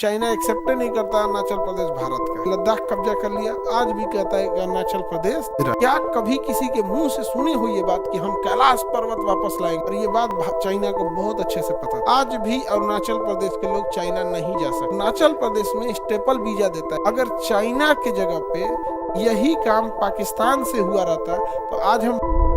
China accept नहीं करता अरुणाचल प्रदेश भारत का। लद्दाख कब्जा कर लिया, आज भी कहता है कि अरुणाचल प्रदेश। क्या कभी किसी के मुंह से सुनी हुई ये बात कि हम कैलाश पर्वत वापस लाएंगे? और ये बात चाइना को बहुत अच्छे से पता है। आज भी अरुणाचल प्रदेश के लोग चाइना नहीं जा सकते। अरुणाचल प्रदेश में स्टेपल वीजा देता है। अगर चाइना के जगह पे यही काम पाकिस्तान से हुआ रहता तो आज हम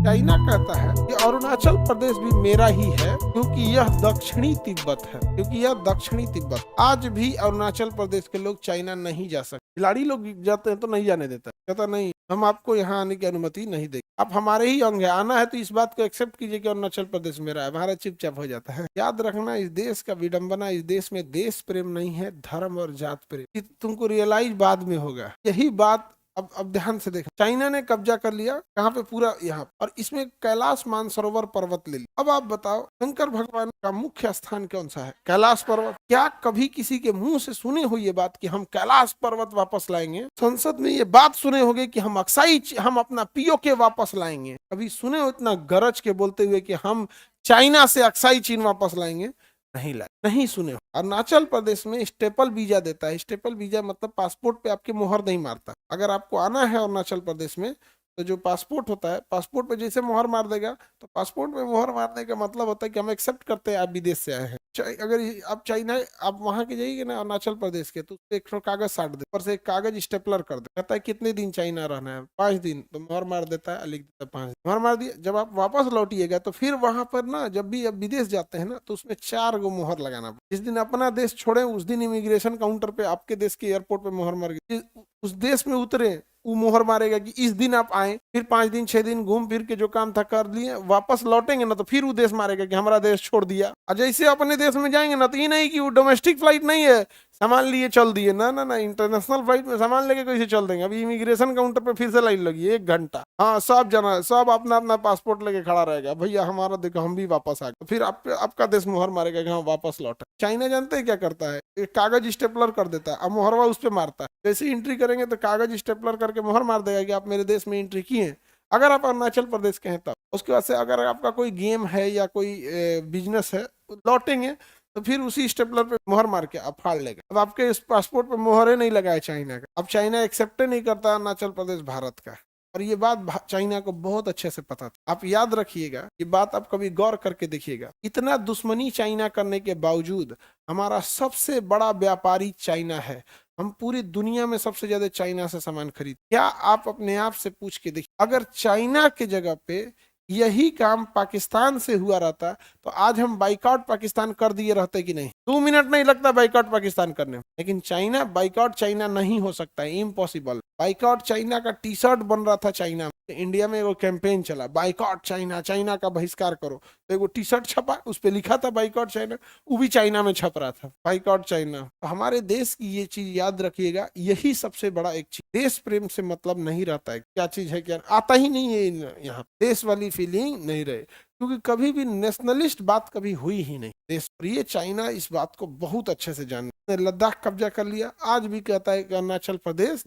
चाइना कहता है कि अरुणाचल प्रदेश भी मेरा ही है क्योंकि यह दक्षिणी तिब्बत है, क्योंकि यह दक्षिणी तिब्बत। आज भी अरुणाचल प्रदेश के लोग चाइना नहीं जा सकते। खिलाड़ी लोग जाते हैं तो नहीं जाने देता, कहता नहीं हम आपको यहाँ आने की अनुमति नहीं देंगे, आप हमारे ही अंग है, आना है तो इस बात को एक्सेप्ट कीजिए कि अरुणाचल प्रदेश मेरा है। हमारा चुपचाप हो जाता है। याद रखना, इस देश का विडंबना, इस देश में देश प्रेम नहीं है, धर्म और जात प्रेम। तुमको रियलाइज बाद में होगा यही बात। अब ध्यान से देखा, चाइना ने कब्जा कर लिया कहाँ पे? पूरा यहाँ, और इसमें कैलाश मानसरोवर पर्वत ले लिया। अब आप बताओ, शंकर भगवान का मुख्य स्थान कौन सा है? कैलाश पर्वत। क्या कभी किसी के मुंह से सुनी हुई ये बात कि हम कैलाश पर्वत वापस लाएंगे? संसद में ये बात सुने होंगे कि हम हम अपना पीओके वापस लाएंगे? कभी सुने हो इतना गरज के बोलते हुए कि हम चाइना से अक्साई चीन वापस लाएंगे? नहीं लाए, नहीं सुने हो। अरुणाचल प्रदेश में स्टेपल वीजा देता है। स्टेपल वीजा मतलब पासपोर्ट पे आपके मोहर नहीं मारता। अगर आपको आना है अरुणाचल प्रदेश में तो जो पासपोर्ट होता है, पासपोर्ट पे जैसे मोहर मार देगा तो पासपोर्ट पे मोहर मारने का मतलब होता है कि हम एक्सेप्ट करते हैं आप विदेश से आए हैं। अगर आप चाइना, आप वहां के जाइए ना अरुणाचल प्रदेश के, तो एक कागज साट दे, ऊपर से एक कागज स्टेपलर कर दे, कहता है कितने दिन चाइना रहना है? 5 दिन। तो मोहर मार देता है, लिख देता है 5 दिन, मोहर मार दिया। जब आप वापस लौटिएगा तो फिर वहां पर ना, जब भी आप विदेश जाते हैं ना, तो उसमें 4 गो मोहर लगाना। जिस दिन अपना देश छोड़े उस दिन इमिग्रेशन काउंटर पे आपके देश के एयरपोर्ट पे मोहर मार गई। उस देश में उतरे वो मोहर मारेगा कि इस दिन आप आए, फिर 5 दिन 6 दिन घूम फिर के जो काम था कर लिए, वापस लौटेंगे ना तो फिर वो देश मारेगा कि हमारा देश छोड़ दिया। और जैसे अपने देश में जाएंगे ना तो ये नहीं कि वो डोमेस्टिक फ्लाइट नहीं है, सामान लिए चल दिए, ना ना ना, इंटरनेशनल फ्लाइट में सामान लेके कैसे चल देंगे? अभी इमिग्रेशन काउंटर पे फिर से लाइन लगी 1 घंटा। हाँ, सब जना, सब अपना अपना पासपोर्ट लेके खड़ा रहेगा, भैया हमारा देखो हम भी वापस आ गए। फिर आपका देश मोहर मारेगा कि हाँ वापस लौटा। चाइना जानते हैं क्या करता है? एक कागज स्टेपलर कर देता है, अब मोहरवा उस पर मारता है। जैसे एंट्री करेंगे तो कागज स्टेपलर करके मोहर मार देगा कि आप मेरे देश में एंट्री किए, अगर आप अरुणाचल प्रदेश के हैं तब। उसके बाद से अगर आपका कोई गेम है या कोई बिजनेस है, लौटेंगे तो फिर उसी स्टेपलर पे मोहर मार के आप फाड़ लेगा। अब आपके इस पासपोर्ट पे मोहर नहीं लगा है चाइना का। अब चाइना एक्सेप्ट नहीं करता अरुणाचल प्रदेश भारत का। और ये बात चाइना को बहुत अच्छे से पता था। आप याद रखिएगा, ये बात आप कभी गौर करके देखिएगा। इतना दुश्मनी चाइना करने के बावजूद हमारा सबसे बड़ा व्यापारी चाइना है। हम पूरी दुनिया में सबसे ज्यादा चाइना से सामान खरीद। क्या आप अपने आप से पूछ के देखिए, अगर चाइना के जगह पे यही काम पाकिस्तान से हुआ रहता तो आज हम बाइकआउट पाकिस्तान कर दिए रहते कि नहीं? 2 मिनट नहीं लगता बाइकआउट पाकिस्तान करने में। लेकिन चाइना, बाइकआउट चाइना नहीं हो सकता है, इम्पॉसिबल। बाइकआउट चाइना का टी शर्ट बन रहा था चाइना में। इंडिया में एगो कैंपेन चला, बाइकआउट चाइना, चाइना का बहिष्कार करो। तो एगो टी शर्ट छपा, उस पर लिखा था बाइकआउट चाइना, वो भी चाइना में छप रहा था, बाइकआउट चाइना। तो हमारे देश की ये चीज याद रखिएगा, यही सबसे बड़ा एक चीज। देश प्रेम से मतलब नहीं रहता है, क्या चीज है क्या आता ही नहीं है यहाँ, देश वाली फीलिंग नहीं रहे, क्योंकि कभी भी नेशनलिस्ट बात कभी हुई ही नहीं देश पर। ये चाइना इस बात को बहुत अच्छे से जान। लद्दाख कब्जा कर लिया, आज भी कहता है कि अरुणाचल प्रदेश